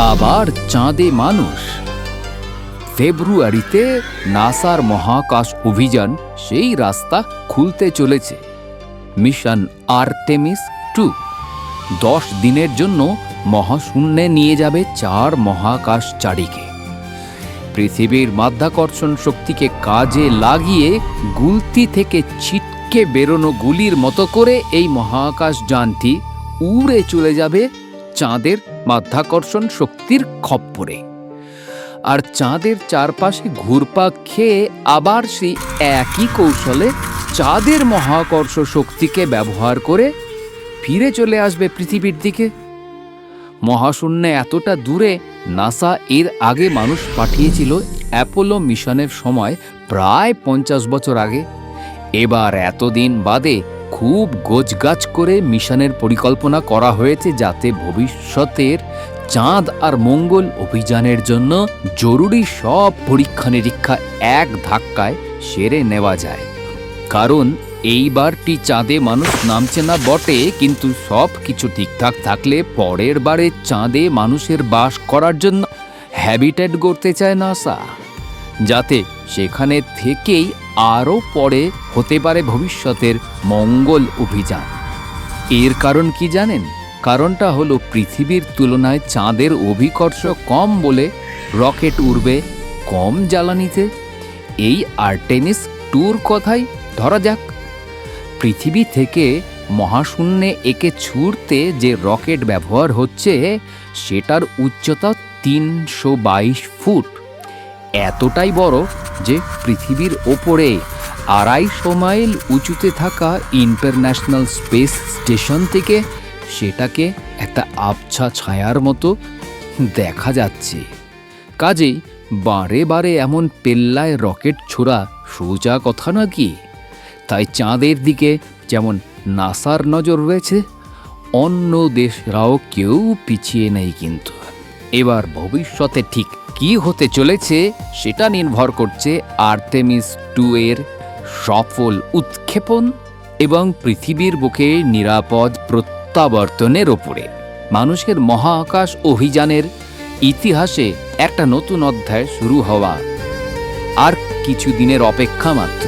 আবার চাঁদে মানুষ। ফেব্রুয়ারিতে নাসার মহাকাশ অভিযান সেই রাস্তা খুলতে চলেছে। মিশন আর্টেমিস 2 10 দিনের জন্য মহাশূন্যে নিয়ে যাবে 4 মহাকাশচারীকে। পৃথিবীর মাধ্যাকর্ষণ শক্তিকে কাজে লাগিয়ে গুলতি থেকে ছিটকে বেরোনো গুলির মতো করে এই মহাকাশযানটি উড়ে চলে যাবে চাঁদের মাধ্যাকর্ষণ শক্তির খপ্পরে। আর চাঁদের চারপাশে ঘুরপাক খেয়ে আবার সেই একই কৌশলে চাঁদের মহাকর্ষ শক্তিকে ব্যবহার করে ফিরে চলে আসবে পৃথিবীর দিকে। মহাশূন্যে এতটা দূরে নাসা এর আগে মানুষ পাঠিয়েছিল অ্যাপোলো মিশনের সময় প্রায় 50 বছর আগে। এবার এতদিন বাদে খুব গোছগাছ করে মিশনের পরিকল্পনা করা হয়েছে, যাতে ভবিষ্যতের চাঁদ আর মঙ্গল অভিযানের জন্য জরুরি সব পরীক্ষা নিরীক্ষা এক ধাক্কায় সেরে নেওয়া যায়। কারণ এইবারটি চাঁদে মানুষ নামছে না বটে, কিন্তু সব কিছু ঠিকঠাক থাকলে পরের বারে চাঁদে মানুষের বাস করার জন্য হ্যাবিটেট গড়তে চায় নাসা, যাতে সেখানে থেকেই আরও পরে হতে পারে ভবিষ্যতের মঙ্গল অভিযান। এর কারণ কি জানেন? কারণটা হলো পৃথিবীর তুলনায় চাঁদের অভিকর্ষ কম বলে রকেট উড়বে কম জ্বালানিতে। এই আর্টেমিস 2 কথাই ধরা যাক। পৃথিবী থেকে মহাশূন্যে একে ছুঁড়তে যে রকেট ব্যবহার হচ্ছে সেটার উচ্চতা 322 ফুট। এতটাই বড় যে পৃথিবীর ওপরে 250 মাইল উঁচুতে থাকা ইন্টারন্যাশনাল স্পেস স্টেশন থেকে সেটাকে একটা আবছা ছায়ার মতো দেখা যাচ্ছে। কাজেই বারে বারে এমন পেল্লায় রকেট ছোড়া সোজা কথা নাকি। তাই চাঁদের দিকে যেমন নাসার নজর রয়েছে, অন্য দেশরাও কেউ পিছিয়ে নেই। কিন্তু এবার ভবিষ্যতে ঠিক কি হতে চলেছে সেটা নির্ভর করছে আর্টেমিস 2 এর সফল উৎক্ষেপণ এবং পৃথিবীর বুকে নিরাপদ প্রত্যাবর্তনের ওপরে। মানুষের মহাকাশ অভিযানের ইতিহাসে একটা নতুন অধ্যায় শুরু হওয়া আর কিছু দিনের অপেক্ষা মাত্র।